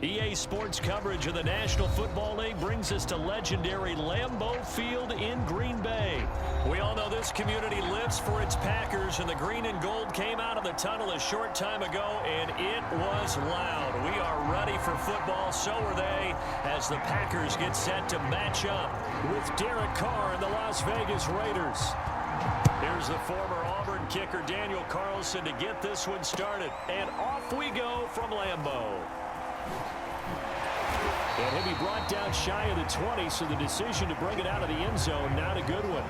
EA Sports coverage of the National Football League brings us to legendary Lambeau Field in Green Bay. We all know this community lives for its Packers, and the green and gold came out of the tunnel a short time ago, and it was loud. We are ready for football, so are they, as the Packers get set to match up with Derek Carr and the Las Vegas Raiders. Here's the former Auburn kicker Daniel Carlson to get this one started, and off we go from Lambeau. And he'll be brought down shy of the 20, so the decision to bring it out of the end zone, not a good one.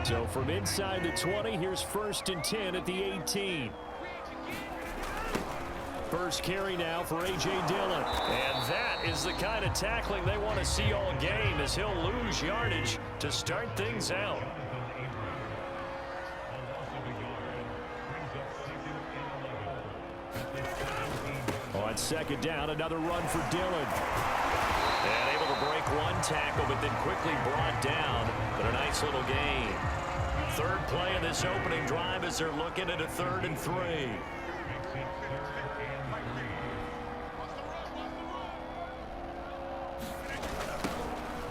So from inside the 20, here's 1st and 10 at the 18. First carry now for A.J. Dillon. And that is the kind of tackling they want to see all game, as he'll lose yardage to start things out. On 2nd down, another run for Dillon. And able to break one tackle, but then quickly brought down. But a nice little gain. 3rd play of this opening drive as they're looking at a 3rd and 3.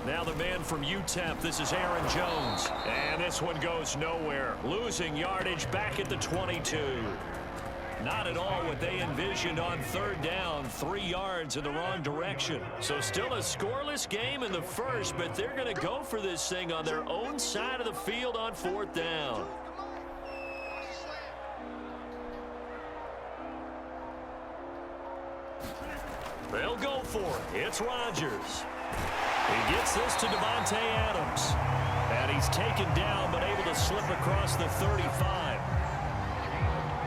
Now the man from UTEP, this is Aaron Jones. And this one goes nowhere. Losing yardage back at the 22. Not at all what they envisioned on 3rd down. 3 yards in the wrong direction. So still a scoreless game in the first, but they're going to go for this thing on their own side of the field on 4th down. They'll go for it. It's Rodgers. He gets this to Devontae Adams. And he's taken down, but able to slip across the 35.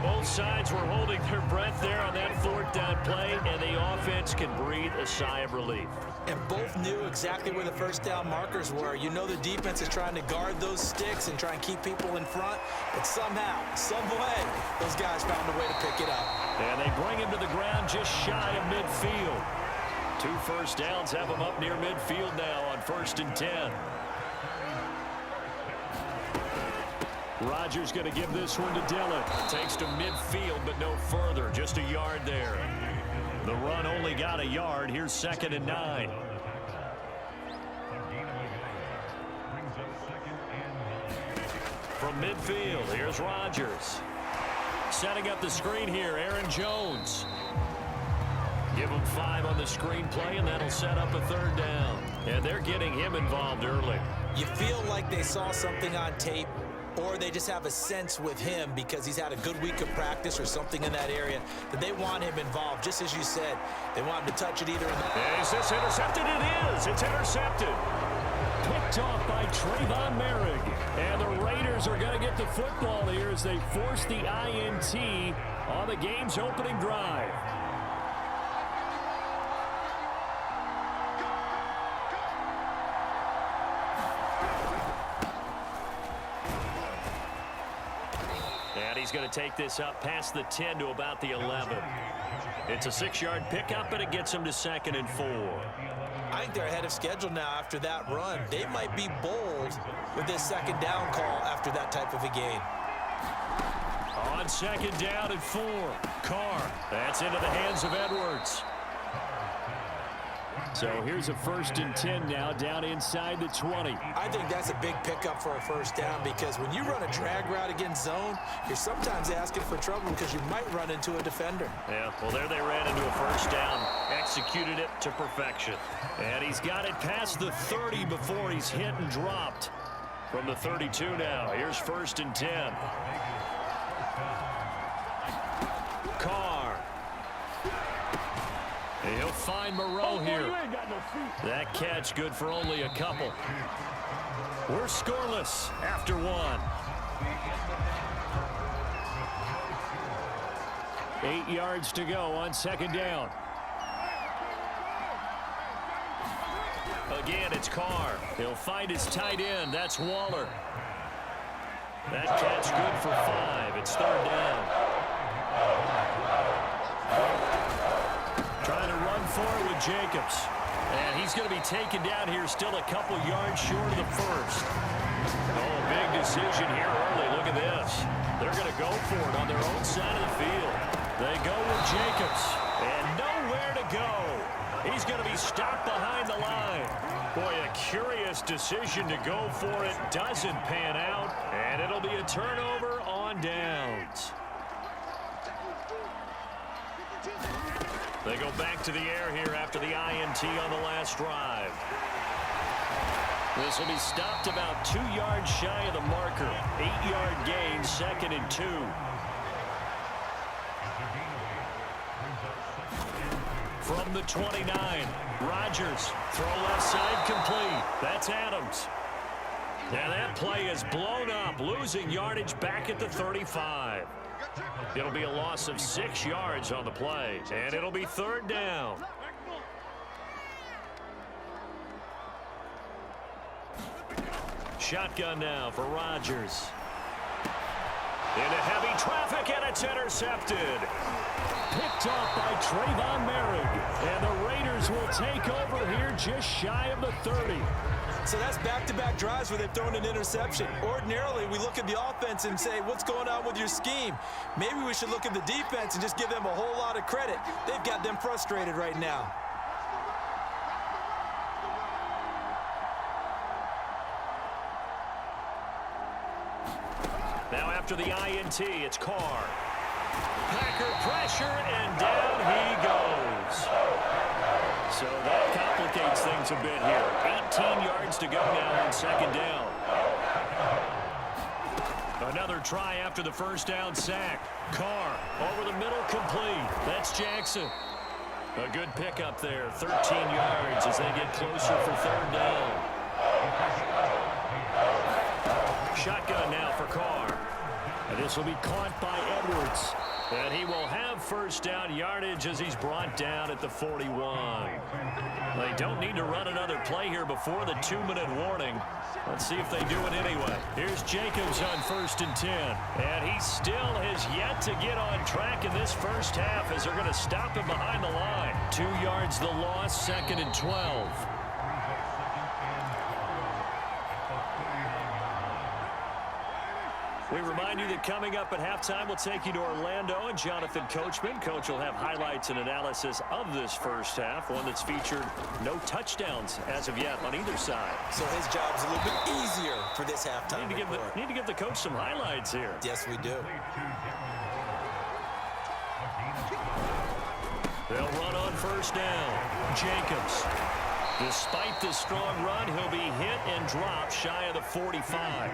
Both sides were holding their breath there on that 4th down play, and the offense can breathe a sigh of relief. And both knew exactly where the 1st down markers were. You know the defense is trying to guard those sticks and try and keep people in front, but somehow, some way, those guys found a way to pick it up. And they bring him to the ground just shy of midfield. 2 first downs have him up near midfield now on 1st and 10. Rodgers going to give this one to Dillon. Takes to midfield, but no further. Just a yard there. The run only got a yard. Here's 2nd and 9. From midfield, here's Rodgers. Setting up the screen here, Aaron Jones. Give him 5 on the screen play, and that'll set up a 3rd down. And they're getting him involved early. You feel like they saw something on tape, or they just have a sense with him because he's had a good week of practice or something in that area that they want him involved. Just as you said, they want him to touch it either in the... Is this intercepted? It is. It's intercepted. Picked off by Trayvon Merrick. And the Raiders are going to get the football here as they force the INT on the game's opening drive. And he's going to take this up past the 10 to about the 11. It's a 6-yard pickup, and it gets him to 2nd and 4. I think they're ahead of schedule now after that run. They might be bold with this 2nd down call after that type of a game. On 2nd down and 4. Carr. That's into the hands of Edwards. So here's a 1st and 10 now down inside the 20. I think that's a big pickup for a 1st down because when you run a drag route against zone, you're sometimes asking for trouble because you might run into a defender. Yeah, well, there they ran into a 1st down. Executed it to perfection. And he's got it past the 30 before he's hit and dropped. From the 32 now, here's 1st and 10. Carr. He'll find Moreau here. That catch good for only a couple. We're scoreless after 1. 8 yards to go on 2nd down. Again, it's Carr. He'll find his tight end. That's Waller. That catch good for 5. It's 3rd down. Trying to run for it with Jacobs. And he's going to be taken down here still a couple yards short of the first. Oh, big decision here early. Look at this. They're going to go for it on their own side of the field. They go with Jacobs. And nowhere to go. He's going to be stopped behind the line. Boy, a curious decision to go for it. Doesn't pan out. And it'll be a turnover on downs. They go back to the air here after the INT on the last drive. This will be stopped about 2 yards shy of the marker. 8-yard gain, 2nd and 2. From the 29, Rodgers, throw left side complete. That's Adams. Now that play is blown up, losing yardage back at the 35. It'll be a loss of 6 yards on the play, and it'll be 3rd down. Shotgun now for Rodgers. Into heavy traffic, and it's intercepted. Picked off by Trayvon Merrick, and the Raiders will take over here just shy of the 30. So that's back-to-back drives where they've thrown an interception. Ordinarily, we look at the offense and say, what's going on with your scheme? Maybe we should look at the defense and just give them a whole lot of credit. They've got them frustrated right now. Now after the INT, it's Carr. Packer pressure, and down he goes. So that complicates things a bit here. 18 yards to go now on 2nd down. Another try after the first down sack. Carr over the middle, complete. That's Jackson. A good pickup there, 13 yards as they get closer for 3rd down. Shotgun now for Carr. And this will be caught by Edwards. And he will have 1st down yardage as he's brought down at the 41. They don't need to run another play here before the 2-minute warning. Let's see if they do it anyway. Here's Jacobs on 1st and 10. And he still has yet to get on track in this first half as they're going to stop him behind the line. 2 yards the loss, 2nd and 12. We remind you that coming up at halftime, we'll take you to Orlando and Jonathan Coachman. Coach will have highlights and analysis of this first half, one that's featured no touchdowns as of yet on either side. So his job's a little bit easier for this halftime. Need to give the coach some highlights here. Yes, we do. They'll run on 1st down. Jacobs. Despite the strong run, he'll be hit and dropped shy of the 45.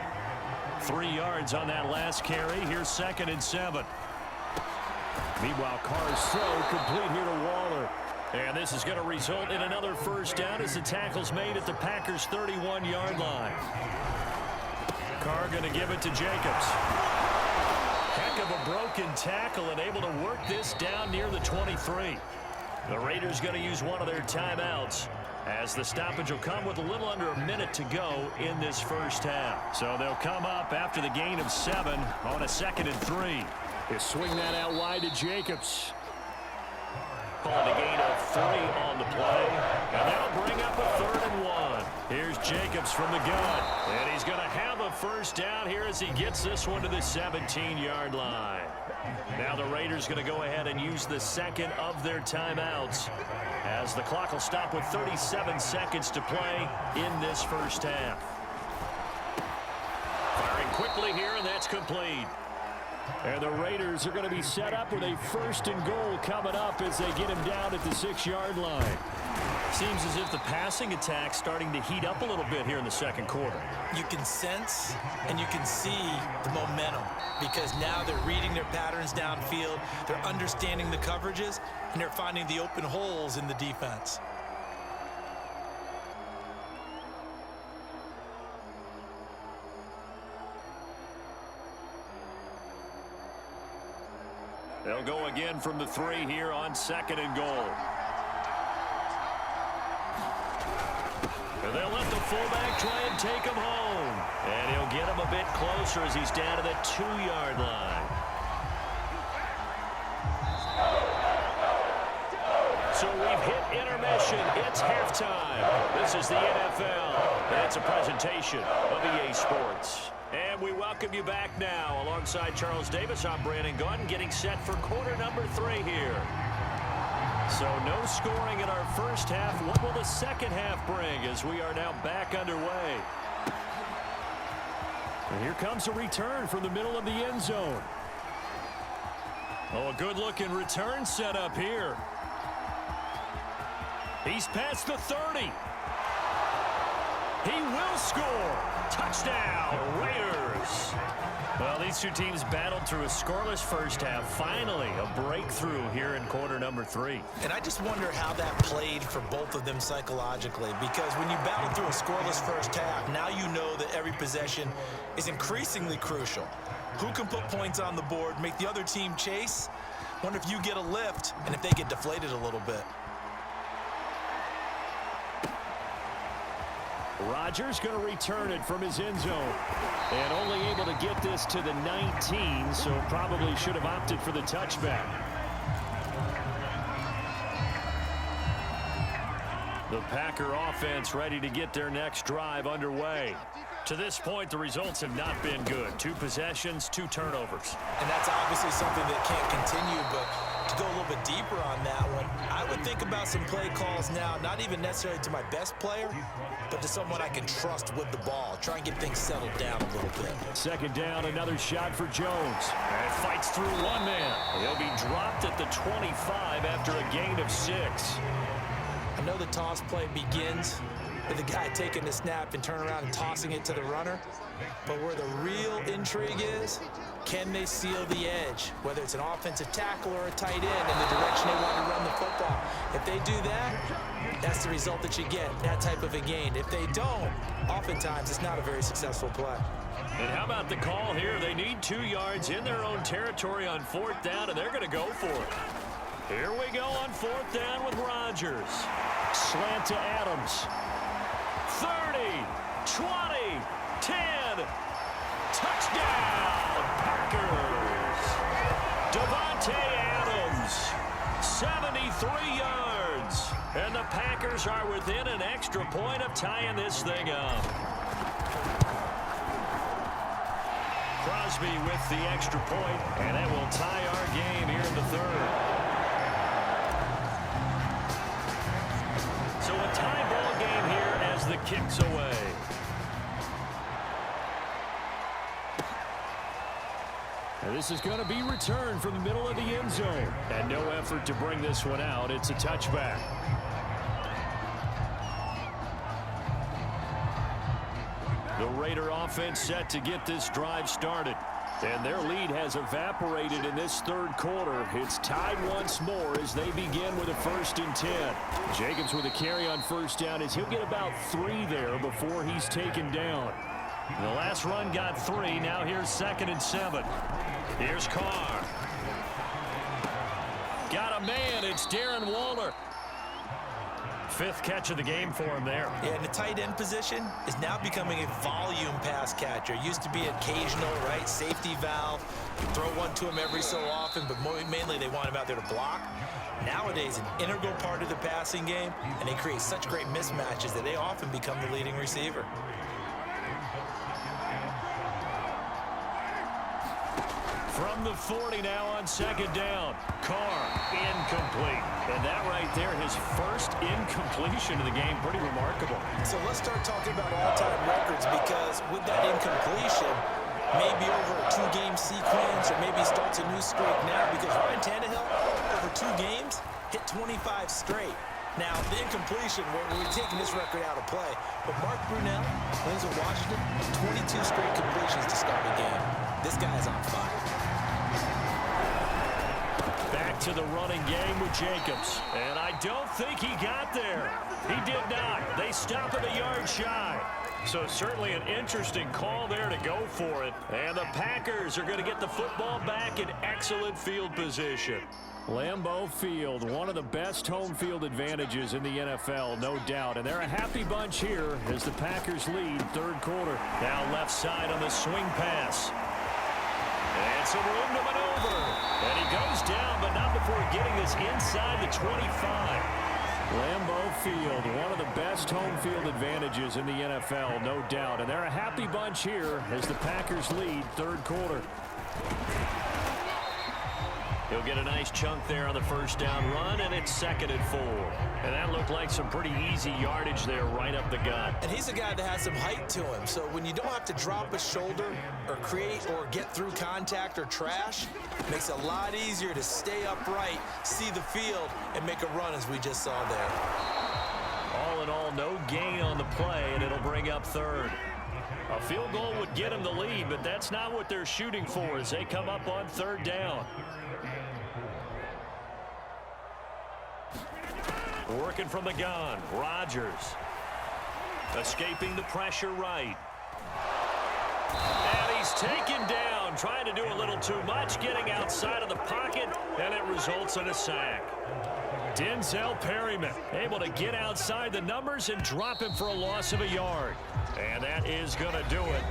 3 yards on that last carry. Here's 2nd and 7. Meanwhile, Carr's throw complete here to Waller. And this is going to result in another 1st down as the tackle's made at the Packers' 31-yard line. Carr going to give it to Jacobs. Heck of a broken tackle and able to work this down near the 23. The Raiders going to use one of their timeouts, as the stoppage will come with a little under a minute to go in this first half. So they'll come up after the gain of 7 on a 2nd and 3. They swing that out wide to Jacobs. Calling a gain of 3 on the play. And that'll bring up a 3rd and 1. Here's Jacobs from the gun. And he's going to have a 1st down here as he gets this one to the 17-yard line. Now the Raiders going to go ahead and use the 2nd of their timeouts, as the clock will stop with 37 seconds to play in this first half. Firing quickly here, and that's complete. And the Raiders are going to be set up with a 1st and goal coming up as they get him down at the 6-yard line. Seems as if the passing attack's starting to heat up a little bit here in the 2nd quarter. You can sense and you can see the momentum, because now they're reading their patterns downfield, they're understanding the coverages, and they're finding the open holes in the defense. They'll go again from the 3 here on 2nd and goal. And they'll let the fullback try and take him home. And he'll get him a bit closer as he's down to the 2-yard line. So we've hit intermission. It's halftime. This is the NFL. And it's a presentation of EA Sports. And we welcome you back now. Alongside Charles Davis, I'm Brandon Gunn, getting set for quarter number 3 here. So no scoring in our first half. What will the second half bring as we are now back underway? And here comes a return from the middle of the end zone. Oh, a good-looking return set up here. He's past the 30. He will score. Touchdown, Raiders. Well, these two teams battled through a scoreless first half. Finally, a breakthrough here in quarter number 3. And I just wonder how that played for both of them psychologically, because when you battle through a scoreless first half, now you know that every possession is increasingly crucial. Who can put points on the board, make the other team chase? Wonder if you get a lift and if they get deflated a little bit. Rodgers going to return it from his end zone. And only able to get this to the 19, so probably should have opted for the touchback. The Packer offense ready to get their next drive underway. To this point, the results have not been good. 2 possessions, 2 turnovers. And that's obviously something that can't continue, but to go a little bit deeper on that one, I would think about some play calls now, not even necessarily to my best player, but to someone I can trust with the ball. Try and get things settled down a little bit. Second down, another shot for Jones. And fights through one man. He'll be dropped at the 25 after a gain of 6. I know the toss play begins with the guy taking the snap and turning around and tossing it to the runner. But where the real intrigue is, can they seal the edge? Whether it's an offensive tackle or a tight end in the direction they want to run the football. If they do that, that's the result that you get, that type of a gain. If they don't, oftentimes it's not a very successful play. And how about the call here? They need 2 yards in their own territory on 4th down, and they're going to go for it. Here we go on 4th down with Rodgers. Slant to Adams. 30, 20, 10. Touchdown, Packers. Davante Adams, 73 yards. And the Packers are within an extra point of tying this thing up. Crosby with the extra point, and that will tie our game here in the 3rd. So a tie ball game here as the kick's away. And this is going to be returned from the middle of the end zone. And no effort to bring this one out. It's a touchback. The Raider offense set to get this drive started. And their lead has evaporated in this 3rd quarter. It's tied once more as they begin with a 1st and 10. Jacobs with a carry on 1st down as he'll get about 3 there before he's taken down. The last run got 3. Now here's 2nd and 7. Here's Carr. Got a man. It's Darren Waller. 5th catch of the game for him there. Yeah, and the tight end position is now becoming a volume pass catcher. Used to be occasional, right? Safety valve. You throw one to him every so often, but mainly they want him out there to block. Nowadays, an integral part of the passing game, and they create such great mismatches that they often become the leading receiver. From the 40 now on 2nd down. Carr, incomplete. And that right there, his first incompletion of the game, pretty remarkable. So let's start talking about all-time records, because with that incompletion, maybe over a 2-game sequence, or maybe starts a new streak now, because Ryan Tannehill, over 2 games, hit 25 straight. Now, the incompletion, we're taking this record out of play. But Mark Brunell, when he's in Washington, 22 straight completions to start the game. This guy is on fire. Back to the running game with Jacobs. And I don't think he got there. He did not. They stop at a yard shy. So certainly an interesting call there to go for it. And the Packers are going to get the football back in excellent field position. Lambeau Field, one of the best home field advantages in the NFL, no doubt. And they're a happy bunch here as the Packers lead 3rd quarter. Now left side on the swing pass. And got some room to maneuver. And he goes down, but not before getting this inside the 25. Lambeau Field, one of the best home field advantages in the NFL, no doubt. And they're a happy bunch here as the Packers lead third quarter. He'll get a nice chunk there on the first down run, and it's 2nd and 4. And that looked like some pretty easy yardage there right up the gut. And he's a guy that has some height to him, so when you don't have to drop a shoulder or create or get through contact or trash, it makes it a lot easier to stay upright, see the field, and make a run as we just saw there. All in all, no gain on the play, and it'll bring up third. A field goal would get him the lead, but that's not what they're shooting for as they come up on third down. Working from the gun, Rodgers. Escaping the pressure right. And he's taken down, trying to do a little too much, getting outside of the pocket, and it results in a sack. Denzel Perryman able to get outside the numbers and drop him for a loss of a yard. And that is going to do it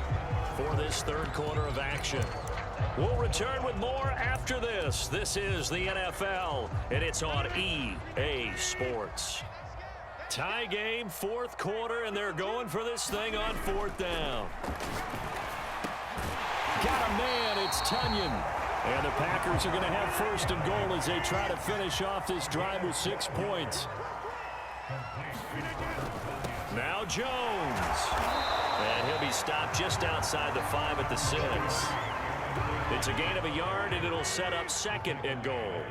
for this third quarter of action. We'll return with more after this. This is the NFL, and it's on EA Sports. Tie game, fourth quarter, and they're going for this thing on fourth down. Got a man, it's Tunyon. And the Packers are going to have first and goal as they try to finish off this drive with 6 points. Now Jones. And he'll be stopped just outside the 5 at the 6. It's a gain of a yard, and it'll set up 2nd and goal.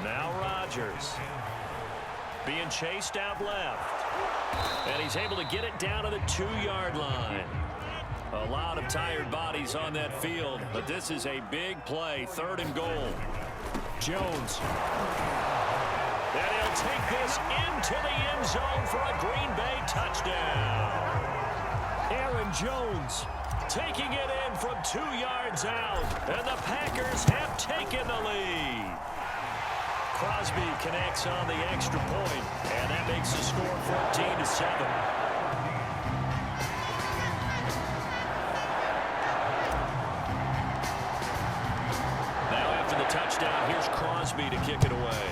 Now Rodgers. Being chased out left. And he's able to get it down to the 2-yard line. A lot of tired bodies on that field, but this is a big play, 3rd and goal. Jones. And he'll take this into the end zone for a Green Bay touchdown. Aaron Jones taking it in from 2 yards out, and the Packers have taken the lead. Crosby connects on the extra point, and that makes the score 14-7. Now after the touchdown, here's Crosby to kick it away.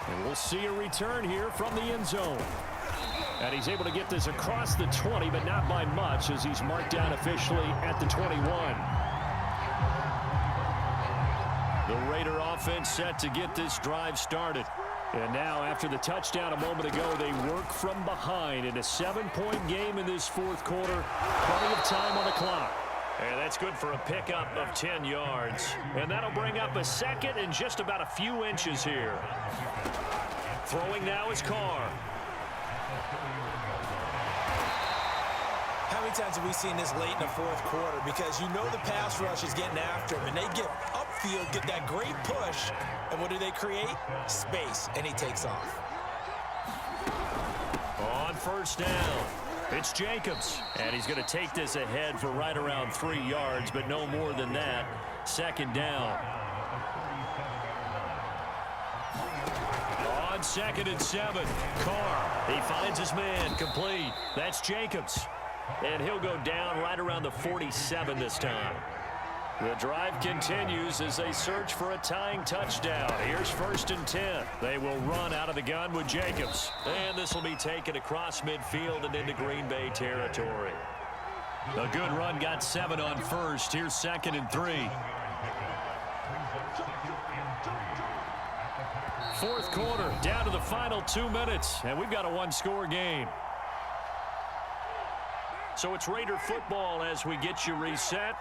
And we'll see a return here from the end zone. And he's able to get this across the 20, but not by much as he's marked down officially at the 21. The Raider offense set to get this drive started. And now after the touchdown a moment ago, they work from behind in a 7-point game in this fourth quarter. Plenty of time on the clock. And that's good for a pickup of 10 yards. And that'll bring up a 2nd and just about a few inches here. Throwing now is Carr. How many times have we seen this late in the fourth quarter? Because you know the pass rush is getting after him, and they get upfield, get that great push, and what do they create? Space, and he takes off. On first down, it's Jacobs, and he's going to take this ahead for right around 3 yards, but no more than that. 2nd down. On 2nd and 7, Carr, he finds his man, complete. That's Jacobs. And he'll go down right around the 47 this time. The drive continues as they search for a tying touchdown. Here's 1st and 10. They will run out of the gun with Jacobs. And this will be taken across midfield and into Green Bay territory. A good run got 7 on first. Here's 2nd and 3. Fourth quarter, down to the final 2 minutes. And we've got a one-score game. So it's Raider football as we get you reset.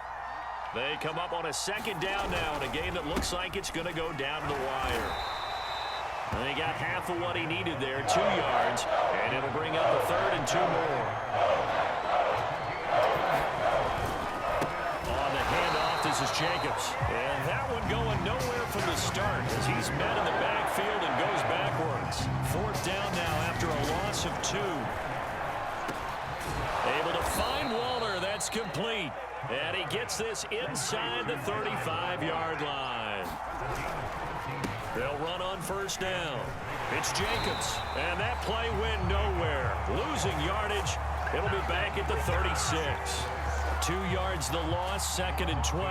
They come up on a 2nd down now in a game that looks like it's going to go down the wire. And he got half of what he needed there, 2 yards, and it'll bring up a 3rd and 2 more. On the handoff, this is Jacobs. And that one going nowhere from the start as he's met in the backfield and goes backwards. 4th down now after a loss of 2. Able to find Waller. That's complete. And he gets this inside the 35-yard line. They'll run on first down. It's Jacobs, and that play went nowhere. Losing yardage. It'll be back at the 36. 2 yards the loss, 2nd and 12.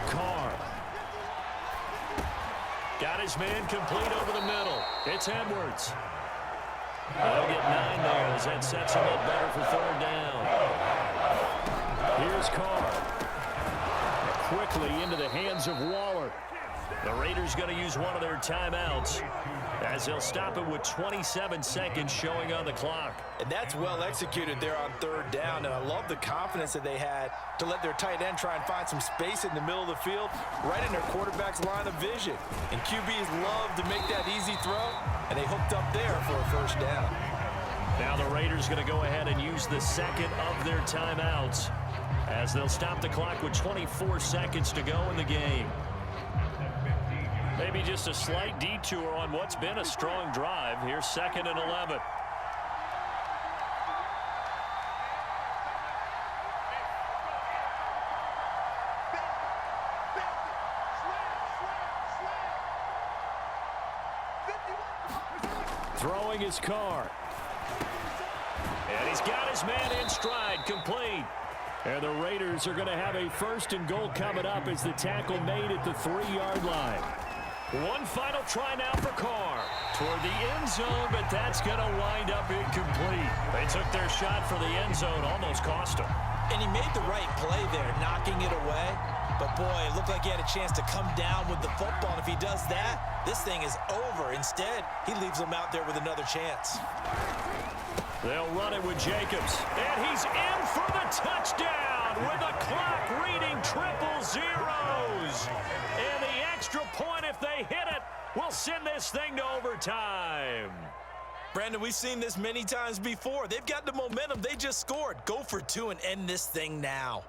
Carr. Got his man complete over the middle. It's Edwards. They'll get 9 there as that sets him up better for 3rd down. Here's Carr. Quickly into the hands of Waller. The Raiders going to use one of their timeouts as they'll stop it with 27 seconds showing on the clock. And that's well executed there on 3rd down, and I love the confidence that they had to let their tight end try and find some space in the middle of the field, right in their quarterback's line of vision. And QBs love to make that easy throw, and they hooked up there for a 1st down. Now the Raiders going to go ahead and use the second of their timeouts as they'll stop the clock with 24 seconds to go in the game. Maybe just a slight detour on what's been a strong drive. Here's 2nd and 11. Throwing his Carr. And he's got his man in stride, complete. And the Raiders are going to have a 1st and goal coming up as the tackle made at the 3-yard line. One final try now for Carr. Toward the end zone, but that's going to wind up incomplete. They took their shot for the end zone, almost cost him. And he made the right play there, knocking it away. But, boy, it looked like he had a chance to come down with the football. And if he does that, this thing is over. Instead, he leaves him out there with another chance. They'll run it with Jacobs. And he's in for the touchdown with the clock reading 000. And the extra point, if they hit it, will send this thing to overtime. Brandon, we've seen this many times before. They've got the momentum. They just scored. Go for 2 and end this thing now.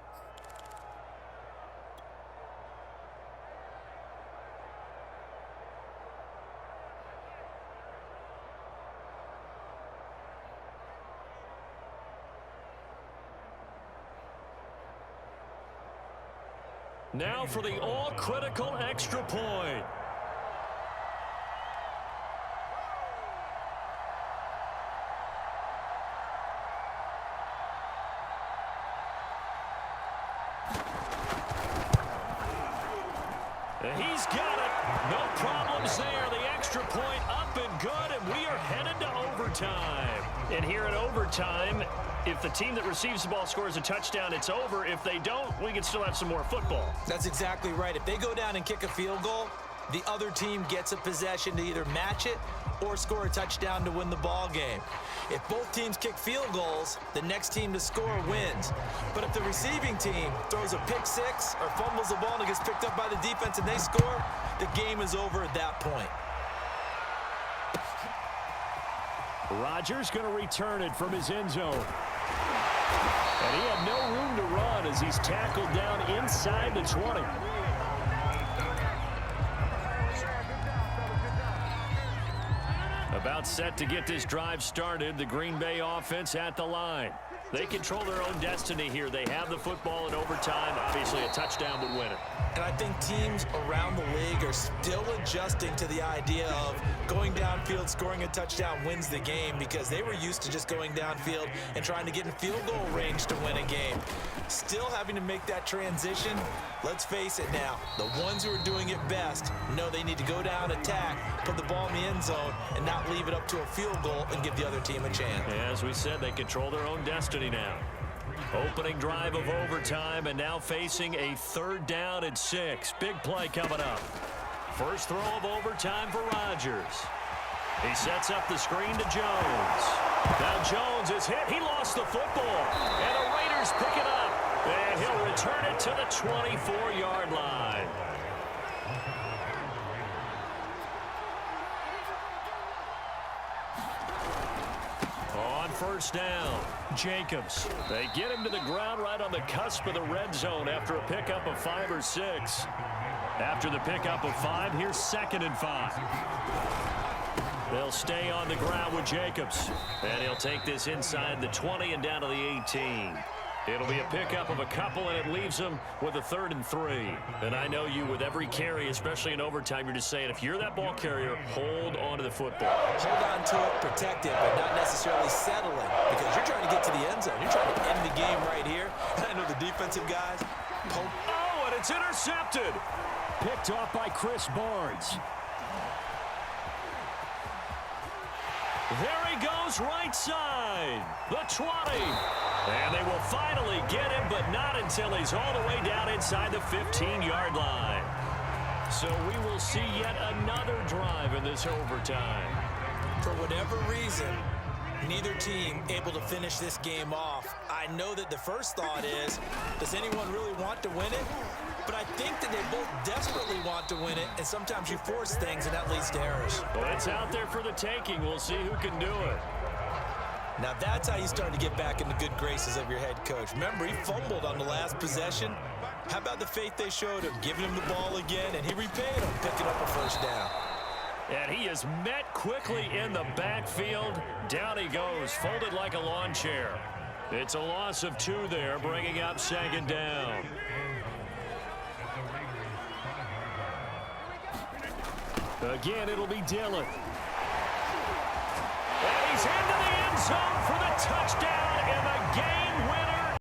Now for the all-critical extra point. He's got it. No problems there. The extra point up and good, and we are headed to overtime. And here at overtime, if the team that receives the ball scores a touchdown, it's over. If they don't, we can still have some more football. That's exactly right. If they go down and kick a field goal, the other team gets a possession to either match it or score a touchdown to win the ball game. If both teams kick field goals, the next team to score wins. But if the receiving team throws a pick six or fumbles the ball and it gets picked up by the defense and they score, the game is over at that point. Rodgers going to return it from his end zone. And he had no room to run as he's tackled down inside the 20. About set to get this drive started. The Green Bay offense at the line. They control their own destiny here. They have the football in overtime. Obviously, a touchdown would win it. And I think teams around the league are still adjusting to the idea of going downfield, scoring a touchdown wins the game, because they were used to just going downfield and trying to get in field goal range to win a game. Still having to make that transition. Let's face it now, the ones who are doing it best know they need to go down, attack, put the ball in the end zone, and not leave it up to a field goal and give the other team a chance. As we said, they control their own destiny now. Opening drive of overtime, and now facing a 3rd down and 6. Big play coming up. First throw of overtime for Rodgers. He sets up the screen to Jones. Now Jones is hit. He lost the football. And the Raiders pick it up. And he'll return it to the 24-yard line. On first down, Jacobs. They get him to the ground right on the cusp of the red zone after a pickup of 5 or 6. After the pickup of 5, here's 2nd and 5. They'll stay on the ground with Jacobs. And he'll take this inside the 20 and down to the 18. It'll be a pickup of a couple, and it leaves them with a 3rd and 3. And I know you, with every carry, especially in overtime, you're just saying, if you're that ball carrier, hold on to the football. Hold on to it, protect it, but not necessarily settle it, because you're trying to get to the end zone. You're trying to end the game right here. I know the defensive guys. Oh, and it's intercepted. Picked off by Chris Barnes. There he goes, right side. The 20. And they will finally get him, but not until he's all the way down inside the 15-yard line. So we will see yet another drive in this overtime. For whatever reason, neither team able to finish this game off. I know that the first thought is, does anyone really want to win it? But I think that they both desperately want to win it, and sometimes you force things, and that leads to errors. Well, it's out there for the taking. We'll see who can do it. Now that's how you start to get back in the good graces of your head coach. Remember, he fumbled on the last possession. How about the faith they showed him, giving him the ball again, and he repaid him, picking up a first down. And he is met quickly in the backfield. Down he goes, folded like a lawn chair. It's a loss of 2 there, bringing up 2nd down. Again, it'll be Dillon. And he's in